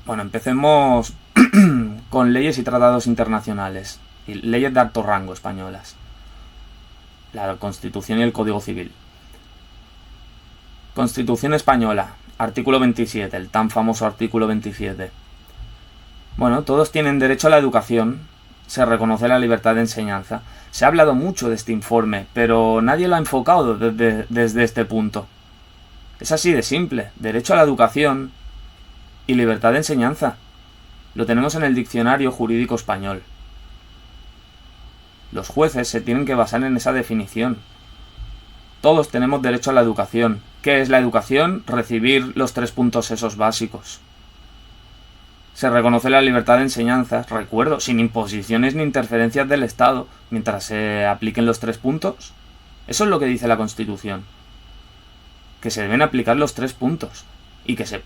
Bueno, empecemos con leyes y tratados internacionales, y leyes de alto rango españolas. La Constitución y el Código Civil. Constitución española, artículo 27, el tan famoso artículo 27. Bueno, todos tienen derecho a la educación, se reconoce la libertad de enseñanza. Se ha hablado mucho de este informe, pero nadie lo ha enfocado desde este punto. Es así de simple, derecho a la educación y libertad de enseñanza. Lo tenemos en el diccionario jurídico español. Los jueces se tienen que basar en esa definición. Todos tenemos derecho a la educación. ¿Qué es la educación? Recibir los 3 puntos esos básicos. Se reconoce la libertad de enseñanza, recuerdo, sin imposiciones ni interferencias del Estado, mientras se apliquen los 3 puntos. Eso es lo que dice la Constitución. Que se deben aplicar los 3 puntos. Y que se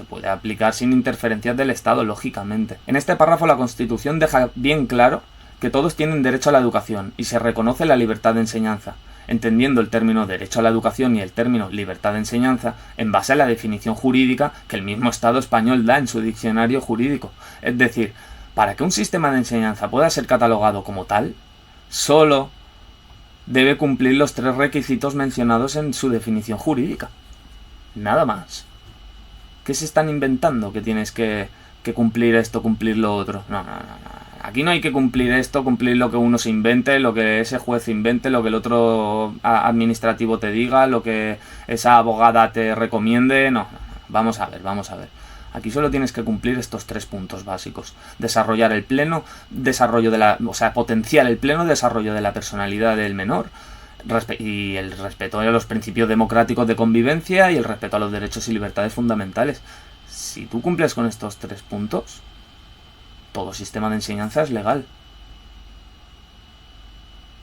puede aplicar sin interferencias del Estado, lógicamente. En este párrafo la Constitución deja bien claro que todos tienen derecho a la educación y se reconoce la libertad de enseñanza, entendiendo el término derecho a la educación y el término libertad de enseñanza en base a la definición jurídica que el mismo Estado español da en su diccionario jurídico. Es decir, para que un sistema de enseñanza pueda ser catalogado como tal, solo debe cumplir los 3 requisitos mencionados en su definición jurídica. Nada más. ¿Qué se están inventando? Que tienes que cumplir esto, cumplir lo otro. No. Aquí no hay que cumplir esto, cumplir lo que uno se invente, lo que ese juez invente, lo que el otro administrativo te diga, lo que esa abogada te recomiende. No. Vamos a ver. Aquí solo tienes que cumplir estos 3 puntos básicos. Desarrollar el pleno desarrollo potenciar el pleno desarrollo de la personalidad del menor. Y el respeto a los principios democráticos de convivencia y el respeto a los derechos y libertades fundamentales. Si tú cumples con estos 3 puntos, todo sistema de enseñanza es legal.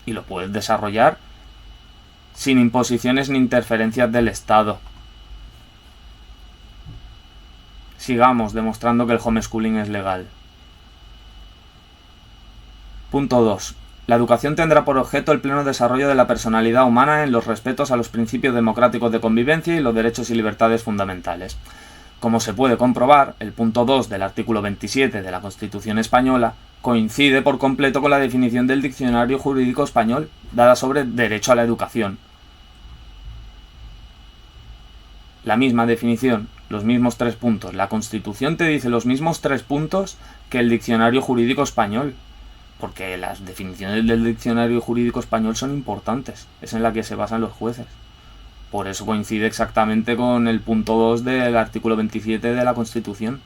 Y lo puedes desarrollar sin imposiciones ni interferencias del Estado. Sigamos demostrando que el homeschooling es legal. Punto 2. La educación tendrá por objeto el pleno desarrollo de la personalidad humana en los respetos a los principios democráticos de convivencia y los derechos y libertades fundamentales. Como se puede comprobar, el punto 2 del artículo 27 de la Constitución española coincide por completo con la definición del diccionario jurídico español, dada sobre derecho a la educación. La misma definición, los mismos 3 puntos. La Constitución te dice los mismos 3 puntos que el diccionario jurídico español. Porque las definiciones del diccionario jurídico español son importantes. Es en la que se basan los jueces. Por eso coincide exactamente con el punto 2 del artículo 27 de la Constitución.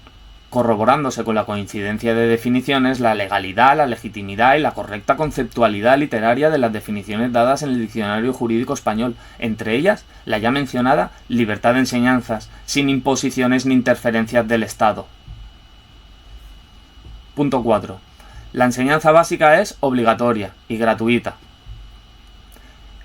Corroborándose con la coincidencia de definiciones, la legalidad, la legitimidad y la correcta conceptualidad literaria de las definiciones dadas en el diccionario jurídico español. Entre ellas, la ya mencionada libertad de enseñanzas, sin imposiciones ni interferencias del Estado. Punto 4. La enseñanza básica es obligatoria y gratuita.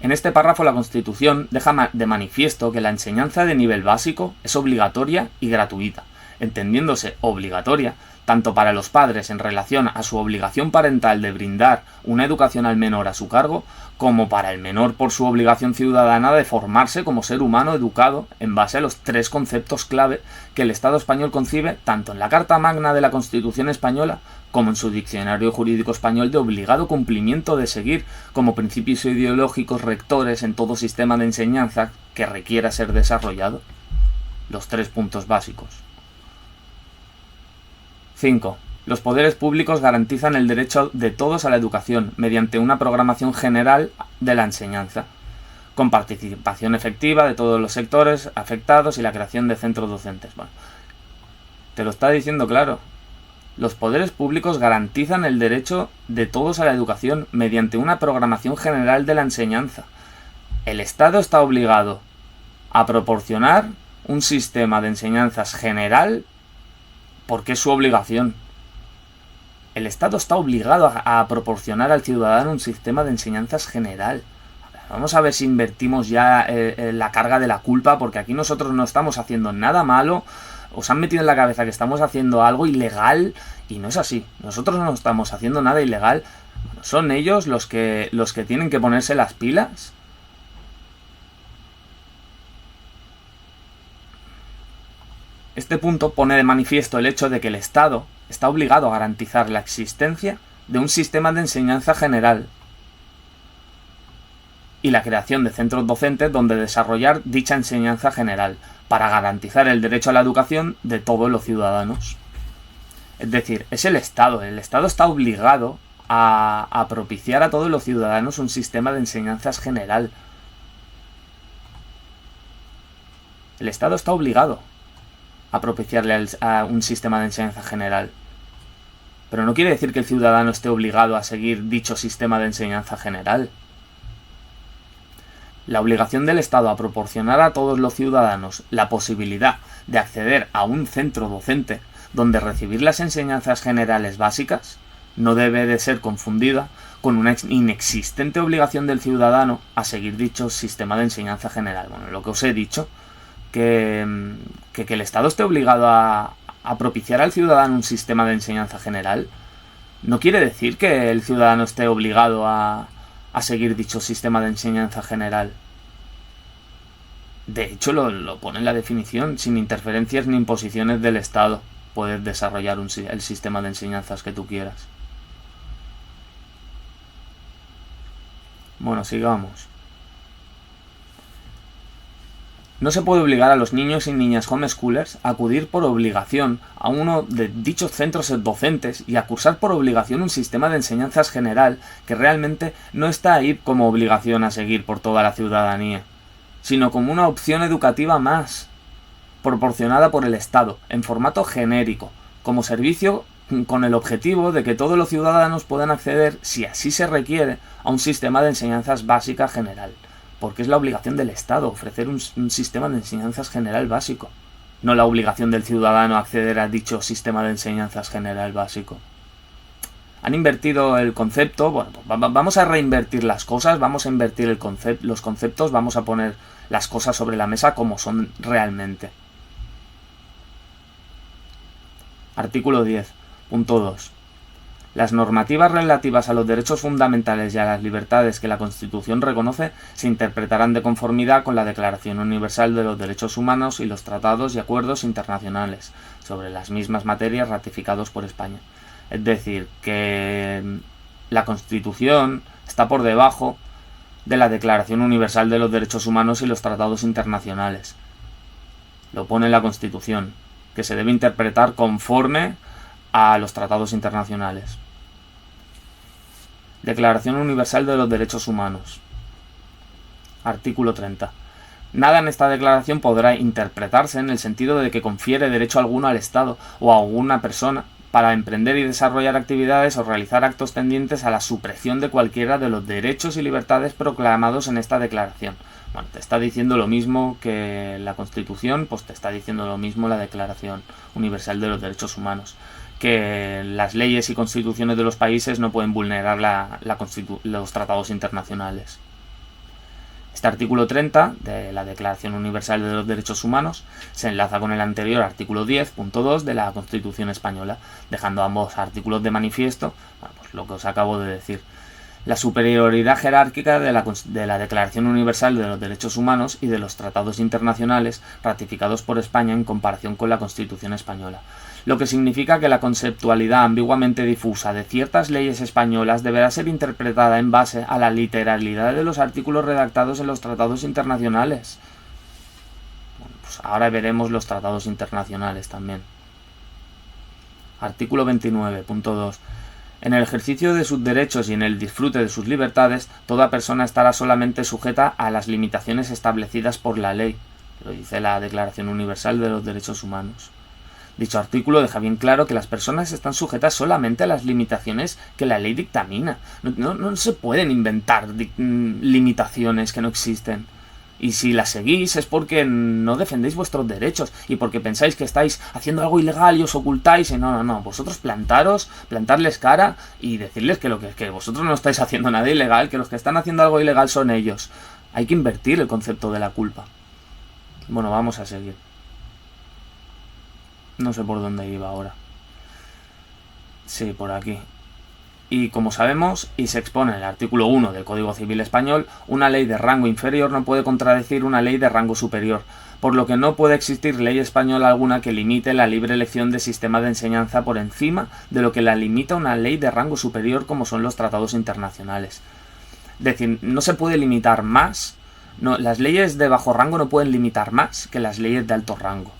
En este párrafo la Constitución deja de manifiesto que la enseñanza de nivel básico es obligatoria y gratuita, entendiéndose obligatoria tanto para los padres en relación a su obligación parental de brindar una educación al menor a su cargo, como para el menor por su obligación ciudadana de formarse como ser humano educado en base a los 3 conceptos clave que el Estado español concibe tanto en la Carta Magna de la Constitución española como en su diccionario jurídico español de obligado cumplimiento de seguir como principios ideológicos rectores en todo sistema de enseñanza que requiera ser desarrollado. Los 3 puntos básicos. 5. Los poderes públicos garantizan el derecho de todos a la educación mediante una programación general de la enseñanza, con participación efectiva de todos los sectores afectados y la creación de centros docentes. Bueno, te lo está diciendo claro. Los poderes públicos garantizan el derecho de todos a la educación mediante una programación general de la enseñanza. El Estado está obligado a proporcionar un sistema de enseñanzas general porque es su obligación. El Estado está obligado a proporcionar al ciudadano un sistema de enseñanzas general. Vamos a ver si invertimos ya la carga de la culpa, porque aquí nosotros no estamos haciendo nada malo. Os han metido en la cabeza que estamos haciendo algo ilegal y no es así. Nosotros no estamos haciendo nada ilegal. Bueno, son ellos los que tienen que ponerse las pilas. Este punto pone de manifiesto el hecho de que el Estado está obligado a garantizar la existencia de un sistema de enseñanza general y la creación de centros docentes donde desarrollar dicha enseñanza general, para garantizar el derecho a la educación de todos los ciudadanos. Es decir, es el Estado está obligado a propiciar a todos los ciudadanos un sistema de enseñanzas general. El Estado está obligado a propiciarle a un sistema de enseñanza general. Pero no quiere decir que el ciudadano esté obligado a seguir dicho sistema de enseñanza general. La obligación del Estado a proporcionar a todos los ciudadanos la posibilidad de acceder a un centro docente donde recibir las enseñanzas generales básicas no debe de ser confundida con una inexistente obligación del ciudadano a seguir dicho sistema de enseñanza general. Bueno, lo que os he dicho, que el Estado esté obligado a propiciar al ciudadano un sistema de enseñanza general, no quiere decir que el ciudadano esté obligado a seguir dicho sistema de enseñanza general. De hecho, lo pone en la definición: sin interferencias ni imposiciones del Estado puedes desarrollar el sistema de enseñanzas que tú quieras. Bueno, sigamos. No se puede obligar a los niños y niñas homeschoolers a acudir por obligación a uno de dichos centros docentes y a cursar por obligación un sistema de enseñanzas general que realmente no está ahí como obligación a seguir por toda la ciudadanía, sino como una opción educativa más, proporcionada por el Estado, en formato genérico, como servicio con el objetivo de que todos los ciudadanos puedan acceder, si así se requiere, a un sistema de enseñanzas básica general. Porque es la obligación del Estado ofrecer un sistema de enseñanzas general básico, no la obligación del ciudadano acceder a dicho sistema de enseñanzas general básico. Han invertido el concepto. Bueno, pues vamos a reinvertir las cosas, vamos a invertir los conceptos, vamos a poner las cosas sobre la mesa como son realmente. Artículo 10.2. Las normativas relativas a los derechos fundamentales y a las libertades que la Constitución reconoce se interpretarán de conformidad con la Declaración Universal de los Derechos Humanos y los tratados y acuerdos internacionales sobre las mismas materias ratificados por España. Es decir, que la Constitución está por debajo de la Declaración Universal de los Derechos Humanos y los tratados internacionales. Lo pone en la Constitución, que se debe interpretar conforme a los tratados internacionales. Declaración Universal de los Derechos Humanos. Artículo 30. Nada en esta declaración podrá interpretarse en el sentido de que confiere derecho alguno al Estado o a alguna persona para emprender y desarrollar actividades o realizar actos tendientes a la supresión de cualquiera de los derechos y libertades proclamados en esta declaración. Bueno, te está diciendo lo mismo que la Constitución, pues te está diciendo lo mismo la Declaración Universal de los Derechos Humanos, que las leyes y constituciones de los países no pueden vulnerar los tratados internacionales. Este artículo 30 de la Declaración Universal de los Derechos Humanos se enlaza con el anterior artículo 10.2 de la Constitución Española, dejando ambos artículos de manifiesto, bueno, pues lo que os acabo de decir: la superioridad jerárquica de la Declaración Universal de los Derechos Humanos y de los tratados internacionales ratificados por España en comparación con la Constitución Española, lo que significa que la conceptualidad ambiguamente difusa de ciertas leyes españolas deberá ser interpretada en base a la literalidad de los artículos redactados en los tratados internacionales. Bueno, pues ahora veremos los tratados internacionales también. Artículo 29.2. En el ejercicio de sus derechos y en el disfrute de sus libertades, toda persona estará solamente sujeta a las limitaciones establecidas por la ley, lo dice la Declaración Universal de los Derechos Humanos. Dicho artículo deja bien claro que las personas están sujetas solamente a las limitaciones que la ley dictamina. No se pueden inventar limitaciones que no existen. Y si las seguís es porque no defendéis vuestros derechos y porque pensáis que estáis haciendo algo ilegal y os ocultáis. Y no. Vosotros plantarles cara y decirles que vosotros no estáis haciendo nada ilegal, que los que están haciendo algo ilegal son ellos. Hay que invertir el concepto de la culpa. Bueno, vamos a seguir. No sé por dónde iba ahora. Sí, por aquí. Y como sabemos, y se expone en el artículo 1 del Código Civil Español, una ley de rango inferior no puede contradecir una ley de rango superior, por lo que no puede existir ley española alguna que limite la libre elección de sistema de enseñanza por encima de lo que la limita una ley de rango superior como son los tratados internacionales. Es decir, no se puede limitar más, no, las leyes de bajo rango no pueden limitar más que las leyes de alto rango.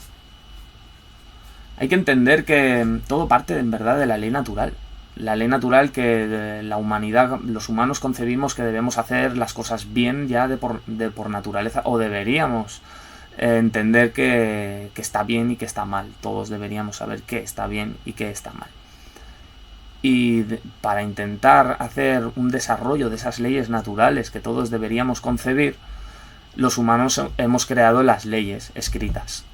Hay que entender que todo parte en verdad de la ley natural. La ley natural que la humanidad, los humanos concebimos que debemos hacer las cosas bien ya de por naturaleza, o deberíamos entender que está bien y que está mal. Todos deberíamos saber qué está bien y qué está mal. Y para intentar hacer un desarrollo de esas leyes naturales que todos deberíamos concebir, los humanos hemos creado las leyes escritas.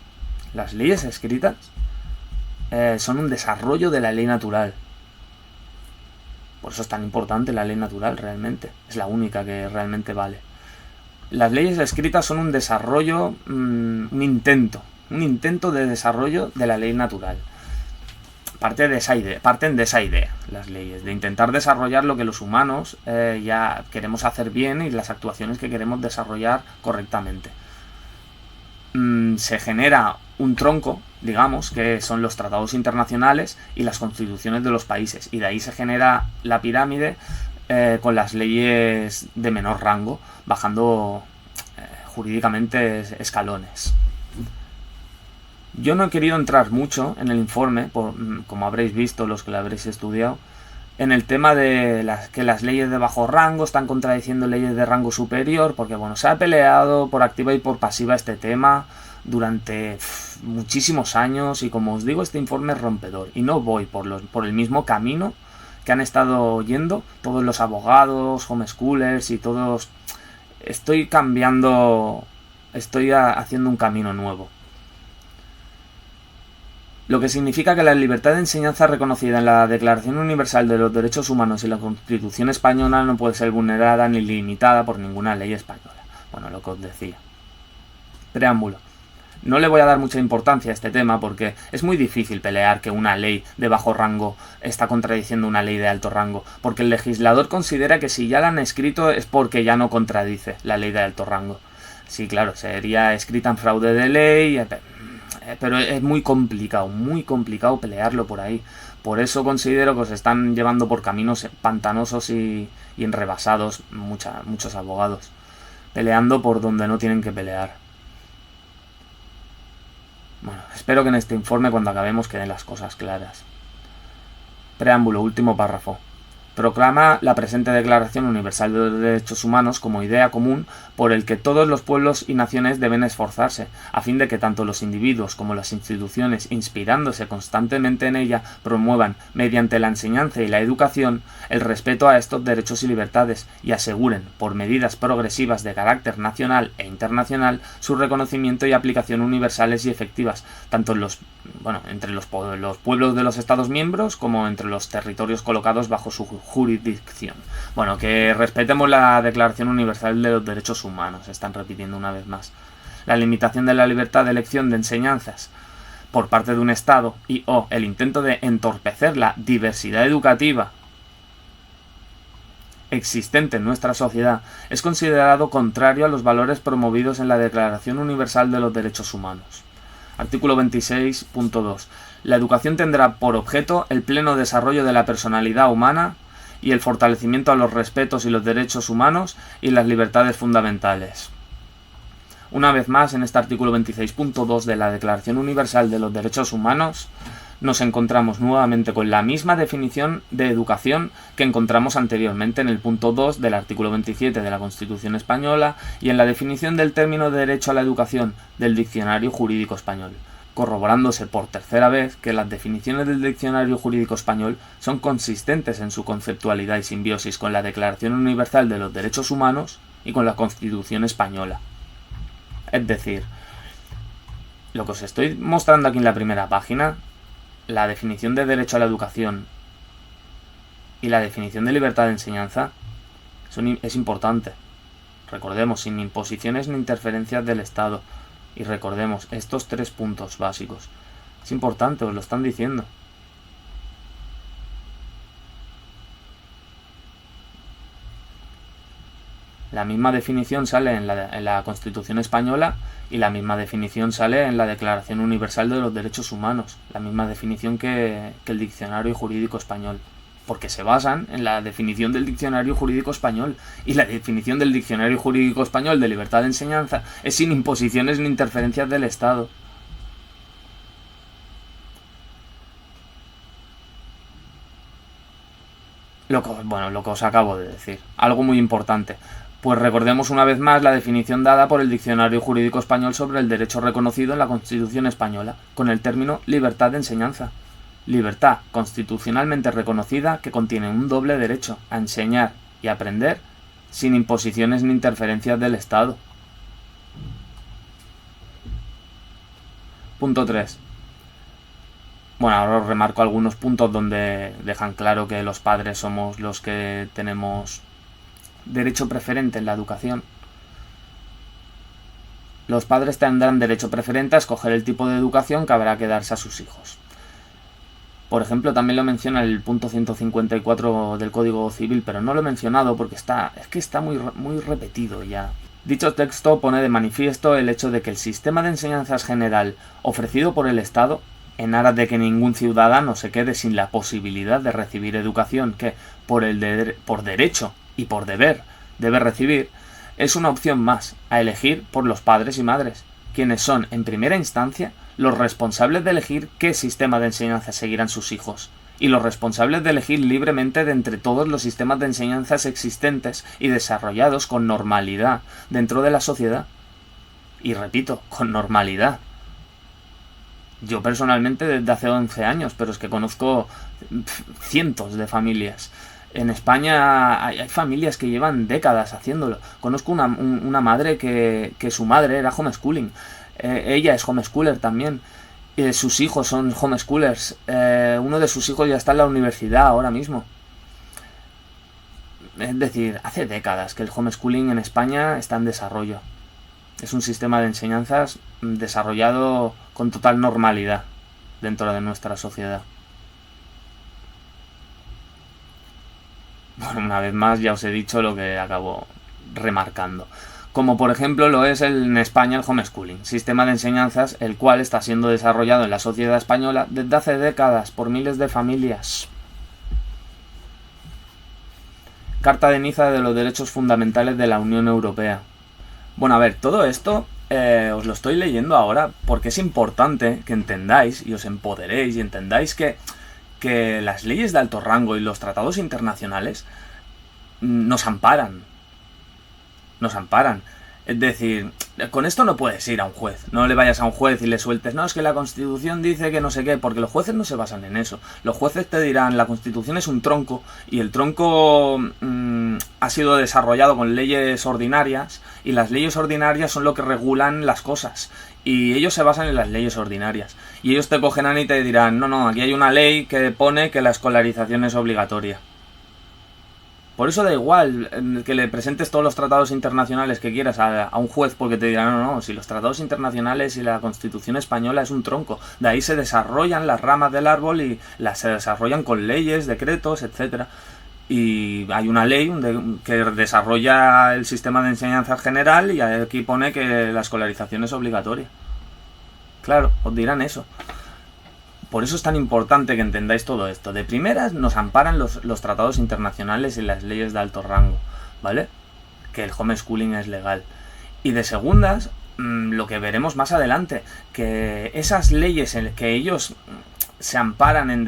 Las leyes escritas son un desarrollo de la ley natural. Por eso es tan importante la ley natural realmente. Es la única que realmente vale. Las leyes escritas son un desarrollo, un intento de desarrollo de la ley natural. Parten de esa idea, las leyes, de intentar desarrollar lo que los humanos ya queremos hacer bien y las actuaciones que queremos desarrollar correctamente. Se genera un tronco, digamos, que son los tratados internacionales y las constituciones de los países, y de ahí se genera la pirámide con las leyes de menor rango, bajando jurídicamente escalones. Yo no he querido entrar mucho en el informe, como habréis visto los que lo habréis estudiado, en el tema de que las leyes de bajo rango están contradiciendo leyes de rango superior, porque bueno, se ha peleado por activa y por pasiva este tema durante muchísimos años, y como os digo, este informe es rompedor, y no voy por el mismo camino que han estado yendo todos los abogados, homeschoolers y todos. Estoy haciendo un camino nuevo. Lo que significa que la libertad de enseñanza reconocida en la Declaración Universal de los Derechos Humanos y la Constitución Española no puede ser vulnerada ni limitada por ninguna ley española. Bueno, lo que os decía. Preámbulo. No le voy a dar mucha importancia a este tema porque es muy difícil pelear que una ley de bajo rango está contradiciendo una ley de alto rango, porque el legislador considera que si ya la han escrito es porque ya no contradice la ley de alto rango. Sí, claro, sería escrita en fraude de ley, pero es muy complicado pelearlo por ahí. Por eso considero que os están llevando por caminos pantanosos y enrebasados muchos abogados, peleando por donde no tienen que pelear. Bueno, espero que en este informe, cuando acabemos, queden las cosas claras. Preámbulo, último párrafo. Proclama la presente Declaración Universal de los Derechos Humanos como idea común por el que todos los pueblos y naciones deben esforzarse, a fin de que tanto los individuos como las instituciones, inspirándose constantemente en ella, promuevan, mediante la enseñanza y la educación, el respeto a estos derechos y libertades, y aseguren, por medidas progresivas de carácter nacional e internacional, su reconocimiento y aplicación universales y efectivas, tanto entre los pueblos de los Estados miembros como entre los territorios colocados bajo su jurisdicción. Bueno, que respetemos la Declaración Universal de los Derechos Humanos, están repitiendo una vez más. La limitación de la libertad de elección de enseñanzas por parte de un Estado o el intento de entorpecer la diversidad educativa existente en nuestra sociedad es considerado contrario a los valores promovidos en la Declaración Universal de los Derechos Humanos. Artículo 26.2. La educación tendrá por objeto el pleno desarrollo de la personalidad humana y el fortalecimiento a los respetos y los derechos humanos y las libertades fundamentales. Una vez más, en este artículo 26.2 de la Declaración Universal de los Derechos Humanos, nos encontramos nuevamente con la misma definición de educación que encontramos anteriormente en el punto 2 del artículo 27 de la Constitución Española y en la definición del término de derecho a la educación del Diccionario Jurídico Español, corroborándose por tercera vez que las definiciones del Diccionario Jurídico Español son consistentes en su conceptualidad y simbiosis con la Declaración Universal de los Derechos Humanos y con la Constitución Española. Es decir, lo que os estoy mostrando aquí en la primera página, la definición de derecho a la educación y la definición de libertad de enseñanza es importante. Recordemos, sin imposiciones ni interferencias del Estado. Y recordemos estos 3 puntos básicos. Es importante, os lo están diciendo. La misma definición sale en la Constitución española y la misma definición sale en la Declaración Universal de los Derechos Humanos, la misma definición que el Diccionario Jurídico Español, porque se basan en la definición del Diccionario Jurídico Español, y la definición del Diccionario Jurídico Español de libertad de enseñanza es sin imposiciones ni interferencias del Estado. Lo que os acabo de decir. Algo muy importante. Pues recordemos una vez más la definición dada por el Diccionario Jurídico Español sobre el derecho reconocido en la Constitución española, con el término libertad de enseñanza. Libertad constitucionalmente reconocida que contiene un doble derecho a enseñar y aprender sin imposiciones ni interferencias del Estado. Punto 3. Bueno, ahora os remarco algunos puntos donde dejan claro que los padres somos los que tenemos derecho preferente en la educación. Los padres tendrán derecho preferente a escoger el tipo de educación que habrá que darse a sus hijos. Por ejemplo, también lo menciona el punto 154 del Código Civil, pero no lo he mencionado porque está muy repetido ya. Dicho texto pone de manifiesto el hecho de que el sistema de enseñanzas general ofrecido por el Estado, en aras de que ningún ciudadano se quede sin la posibilidad de recibir educación que, por derecho y por deber, debe recibir, es una opción más a elegir por los padres y madres, quienes son, en primera instancia, los responsables de elegir qué sistema de enseñanza seguirán sus hijos, y los responsables de elegir libremente de entre todos los sistemas de enseñanzas existentes y desarrollados con normalidad dentro de la sociedad. Y repito, con normalidad. Yo personalmente desde hace 11 años, pero es que conozco cientos de familias. En España hay familias que llevan décadas haciéndolo. Conozco una madre que su madre era homeschooling. Ella es homeschooler también. Sus hijos son homeschoolers. Uno de sus hijos ya está en la universidad ahora mismo. Es decir, hace décadas que el homeschooling en España está en desarrollo. Es un sistema de enseñanzas desarrollado con total normalidad dentro de nuestra sociedad. Bueno, una vez más ya os he dicho lo que acabo remarcando. Como por ejemplo lo es en España el homeschooling, sistema de enseñanzas el cual está siendo desarrollado en la sociedad española desde hace décadas por miles de familias. Carta de Niza de los Derechos Fundamentales de la Unión Europea. Bueno, a ver, todo esto os lo estoy leyendo ahora porque es importante que entendáis y os empoderéis y entendáis que las leyes de alto rango y los tratados internacionales nos amparan. Nos amparan. Es decir, con esto no puedes ir a un juez. No le vayas a un juez y le sueltes, no, es que la Constitución dice que no sé qué, porque los jueces no se basan en eso. Los jueces te dirán, la Constitución es un tronco y el tronco ha sido desarrollado con leyes ordinarias y las leyes ordinarias son lo que regulan las cosas. Y ellos se basan en las leyes ordinarias. Y ellos te cogerán y te dirán, no, aquí hay una ley que pone que la escolarización es obligatoria. Por eso da igual que le presentes todos los tratados internacionales que quieras a un juez, porque te dirán, no, si los tratados internacionales y la Constitución española es un tronco. De ahí se desarrollan las ramas del árbol y se desarrollan con leyes, decretos, etcétera. Y hay una ley que desarrolla el sistema de enseñanza general y aquí pone que la escolarización es obligatoria. Claro, os dirán eso. Por eso es tan importante que entendáis todo esto. De primeras nos amparan los tratados internacionales y las leyes de alto rango, ¿vale? Que el homeschooling es legal. Y de segundas, lo que veremos más adelante, que esas leyes en que ellos se amparan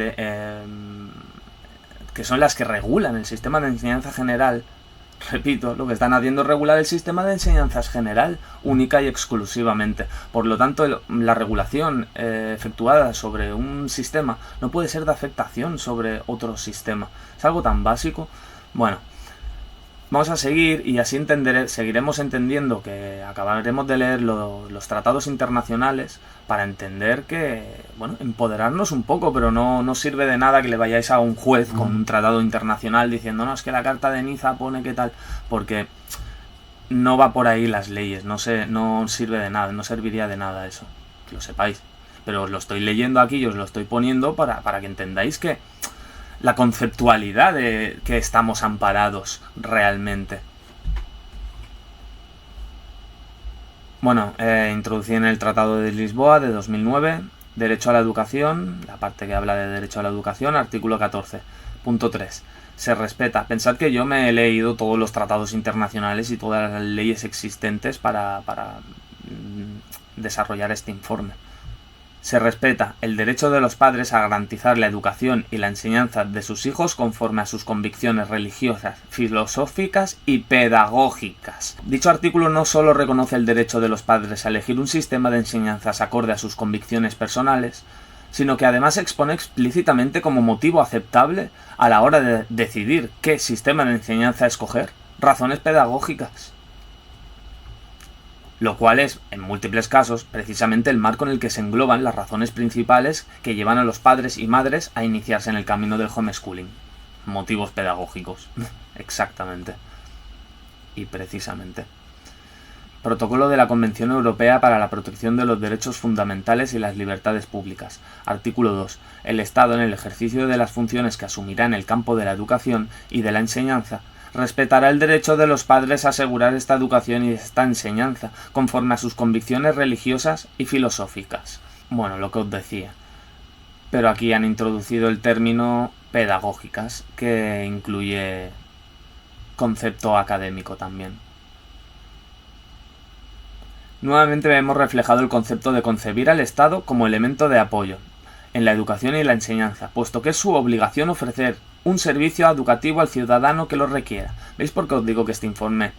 que son las que regulan el sistema de enseñanza general, repito, lo que están haciendo es regular el sistema de enseñanzas general, única y exclusivamente. Por lo tanto, la regulación efectuada sobre un sistema no puede ser de afectación sobre otro sistema. Es algo tan básico. Bueno, vamos a seguir y así seguiremos entendiendo que acabaremos de leer los tratados internacionales para entender que, bueno, empoderarnos un poco, pero no sirve de nada que le vayáis a un juez con un tratado internacional diciendo, no, es que la Carta de Niza pone que tal, porque no va por ahí las leyes, no sirve de nada, no serviría de nada eso, que lo sepáis. Pero os lo estoy leyendo aquí y os lo estoy poniendo para que entendáis que la conceptualidad de que estamos amparados realmente. Bueno, introducí en el Tratado de Lisboa de 2009, derecho a la educación, la parte que habla de derecho a la educación, artículo 14, punto 3. Se respeta. Pensad que yo me he leído todos los tratados internacionales y todas las leyes existentes para desarrollar este informe. Se respeta el derecho de los padres a garantizar la educación y la enseñanza de sus hijos conforme a sus convicciones religiosas, filosóficas y pedagógicas. Dicho artículo no solo reconoce el derecho de los padres a elegir un sistema de enseñanzas acorde a sus convicciones personales, sino que además expone explícitamente como motivo aceptable a la hora de decidir qué sistema de enseñanza escoger, razones pedagógicas. Lo cual es, en múltiples casos, precisamente el marco en el que se engloban las razones principales que llevan a los padres y madres a iniciarse en el camino del homeschooling. Motivos pedagógicos. Exactamente. Y precisamente. Protocolo de la Convención Europea para la Protección de los Derechos Fundamentales y las Libertades Públicas. Artículo 2. El Estado, en el ejercicio de las funciones que asumirá en el campo de la educación y de la enseñanza, respetará el derecho de los padres a asegurar esta educación y esta enseñanza, conforme a sus convicciones religiosas y filosóficas. Bueno, lo que os decía. Pero aquí han introducido el término pedagógicas, que incluye concepto académico también. Nuevamente vemos reflejado el concepto de concebir al Estado como elemento de apoyo en la educación y la enseñanza, puesto que es su obligación ofrecer un servicio educativo al ciudadano que lo requiera. ¿Veis por qué os digo que este informe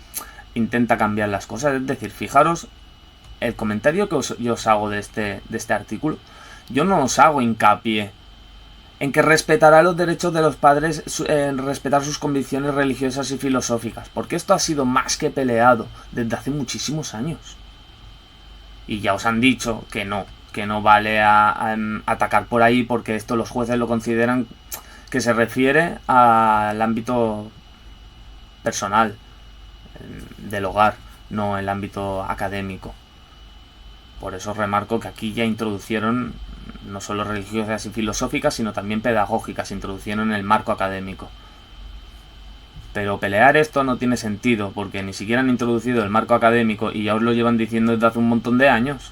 intenta cambiar las cosas? Es decir, fijaros el comentario que yo os hago de este artículo. Yo no os hago hincapié en que respetará los derechos de los padres, en respetar sus convicciones religiosas y filosóficas, porque esto ha sido más que peleado desde hace muchísimos años. Y ya os han dicho que no vale a atacar por ahí, porque esto los jueces lo consideran que se refiere al ámbito personal del hogar, no el ámbito académico. Por eso remarco que aquí ya introducieron no solo religiosas y filosóficas, sino también pedagógicas, introducieron el marco académico. Pero pelear esto no tiene sentido, porque ni siquiera han introducido el marco académico y ya os lo llevan diciendo desde hace un montón de años,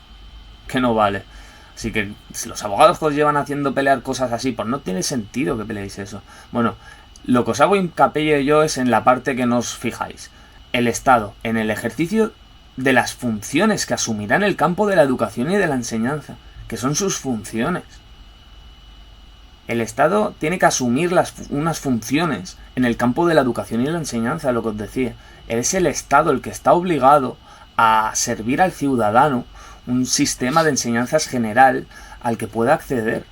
que no vale. Así que si los abogados que os llevan haciendo pelear cosas así, pues no tiene sentido que peleéis eso. Bueno, lo que os hago hincapié yo es en la parte que no os fijáis. El Estado, en el ejercicio de las funciones que asumirá en el campo de la educación y de la enseñanza, que son sus funciones. El Estado tiene que asumir unas funciones en el campo de la educación y la enseñanza, lo que os decía. Es el Estado el que está obligado a servir al ciudadano un sistema de enseñanzas general al que pueda acceder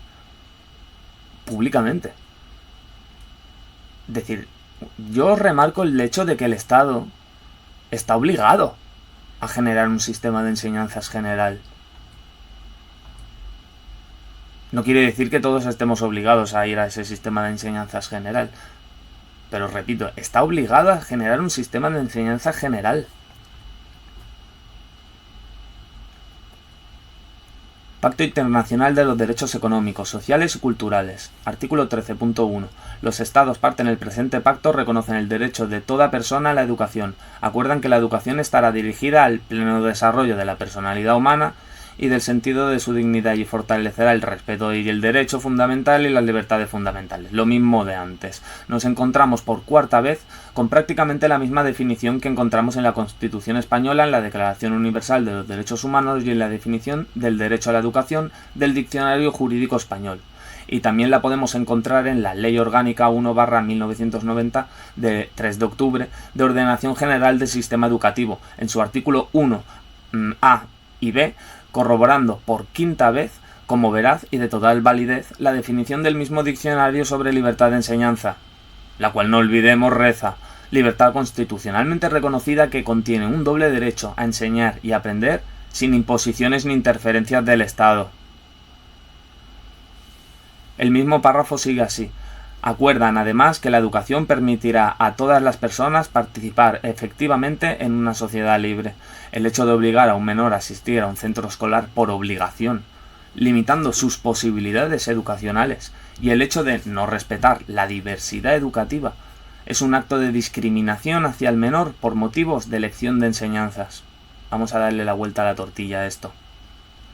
públicamente. Es decir, yo remarco el hecho de que el Estado está obligado a generar un sistema de enseñanzas general. No quiere decir que todos estemos obligados a ir a ese sistema de enseñanzas general, pero repito, está obligado a generar un sistema de enseñanza general. Pacto Internacional de los Derechos Económicos, Sociales y Culturales. Artículo 13.1. Los Estados parte en el presente pacto reconocen el derecho de toda persona a la educación. Acuerdan que la educación estará dirigida al pleno desarrollo de la personalidad humana y del sentido de su dignidad y fortalecerá el respeto y el derecho fundamental y las libertades fundamentales. Lo mismo de antes. Nos encontramos por cuarta vez con prácticamente la misma definición que encontramos en la Constitución Española, en la Declaración Universal de los Derechos Humanos y en la definición del derecho a la educación del Diccionario Jurídico Español. Y también la podemos encontrar en la Ley Orgánica 1/1990 de 3 de octubre de Ordenación General del Sistema Educativo, en su artículo 1 A y B, corroborando por quinta vez, como veraz y de total validez, la definición del mismo diccionario sobre libertad de enseñanza, la cual no olvidemos reza: libertad constitucionalmente reconocida que contiene un doble derecho a enseñar y aprender sin imposiciones ni interferencias del Estado. El mismo párrafo sigue así. Acuerdan además que la educación permitirá a todas las personas participar efectivamente en una sociedad libre. El hecho de obligar a un menor a asistir a un centro escolar por obligación, limitando sus posibilidades educacionales, y el hecho de no respetar la diversidad educativa, es un acto de discriminación hacia el menor por motivos de elección de enseñanzas. Vamos a darle la vuelta a la tortilla a esto.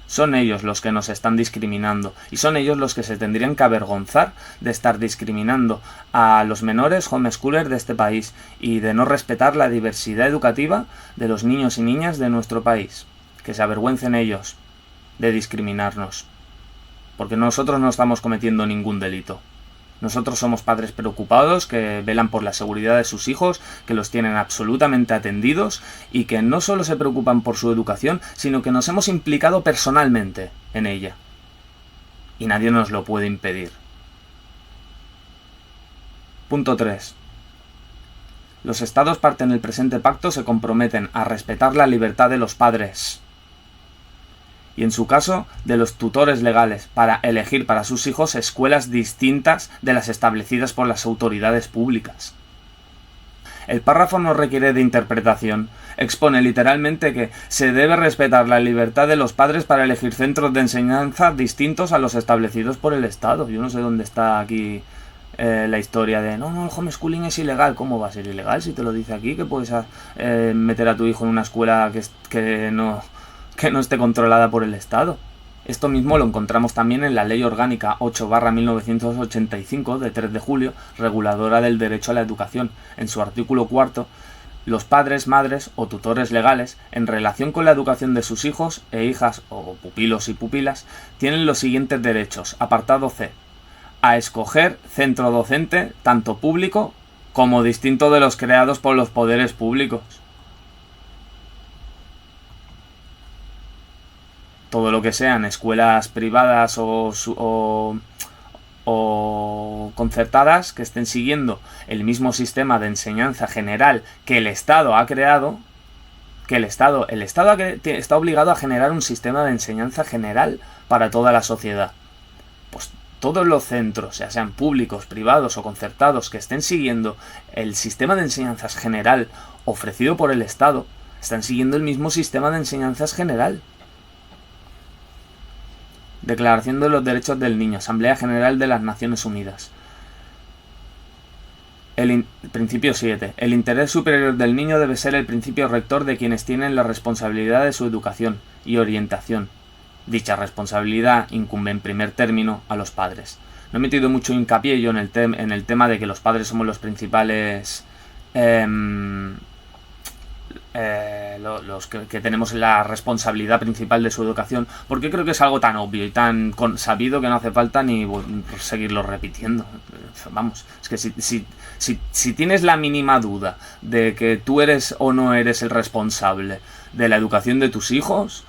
Son ellos los que nos están discriminando y son ellos los que se tendrían que avergonzar de estar discriminando a los menores homeschoolers de este país y de no respetar la diversidad educativa de los niños y niñas de nuestro país. Que se avergüencen ellos de discriminarnos, porque nosotros no estamos cometiendo ningún delito. Nosotros somos padres preocupados que velan por la seguridad de sus hijos, que los tienen absolutamente atendidos y que no solo se preocupan por su educación, sino que nos hemos implicado personalmente en ella. Y nadie nos lo puede impedir. Punto 3. Los estados partes del presente pacto se comprometen a respetar la libertad de los padres y en su caso de los tutores legales para elegir para sus hijos escuelas distintas de las establecidas por las autoridades públicas. El párrafo no requiere de interpretación. Expone literalmente que se debe respetar la libertad de los padres para elegir centros de enseñanza distintos a los establecidos por el Estado. Yo no sé dónde está aquí la historia de no, el homeschooling es ilegal. ¿Cómo va a ser ilegal si te lo dice aquí? Que puedes meter a tu hijo en una escuela que no esté controlada por el Estado. Esto mismo lo encontramos también en la Ley Orgánica 8/1985 de 3 de julio, reguladora del derecho a la educación. En su artículo 4, los padres, madres o tutores legales, en relación con la educación de sus hijos e hijas o pupilos y pupilas, tienen los siguientes derechos. Apartado C. A escoger centro docente, tanto público como distinto de los creados por los poderes públicos. Todo lo que sean escuelas privadas o concertadas que estén siguiendo el mismo sistema de enseñanza general que el Estado ha creado, que el Estado está obligado a generar un sistema de enseñanza general para toda la sociedad. Pues todos los centros, ya sean públicos, privados o concertados, que estén siguiendo el sistema de enseñanzas general ofrecido por el Estado, están siguiendo el mismo sistema de enseñanzas general. Declaración de los Derechos del Niño, Asamblea General de las Naciones Unidas. Principio 7. El interés superior del niño debe ser el principio rector de quienes tienen la responsabilidad de su educación y orientación. Dicha responsabilidad incumbe en primer término a los padres. No he metido mucho hincapié yo en el tema de que los padres somos los principales los que tenemos la responsabilidad principal de su educación, porque creo que es algo tan obvio y tan sabido que no hace falta ni seguirlo repitiendo. Vamos, es que si tienes la mínima duda de que tú eres o no eres el responsable de la educación de tus hijos,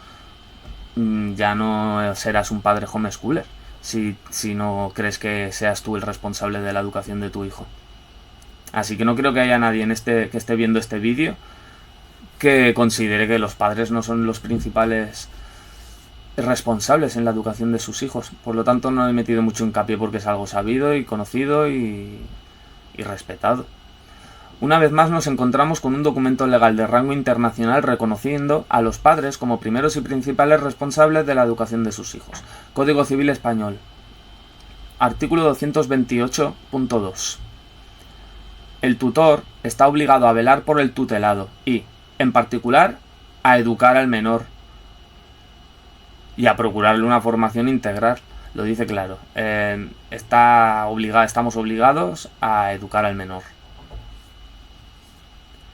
ya no serás un padre homeschooler, si no crees que seas tú el responsable de la educación de tu hijo. Así que no creo que haya nadie que esté viendo este vídeo que considere que los padres no son los principales responsables en la educación de sus hijos. Por lo tanto, no he metido mucho hincapié porque es algo sabido y conocido y respetado. Una vez más nos encontramos con un documento legal de rango internacional reconociendo a los padres como primeros y principales responsables de la educación de sus hijos. Código Civil Español. Artículo 228.2. El tutor está obligado a velar por el tutelado y, en particular, a educar al menor y a procurarle una formación integral. Lo dice claro. Estamos obligados a educar al menor.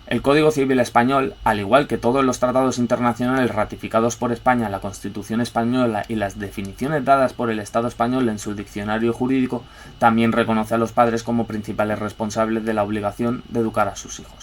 El Código Civil Español, al igual que todos los tratados internacionales ratificados por España, la Constitución Española y las definiciones dadas por el Estado español en su diccionario jurídico, también reconoce a los padres como principales responsables de la obligación de educar a sus hijos.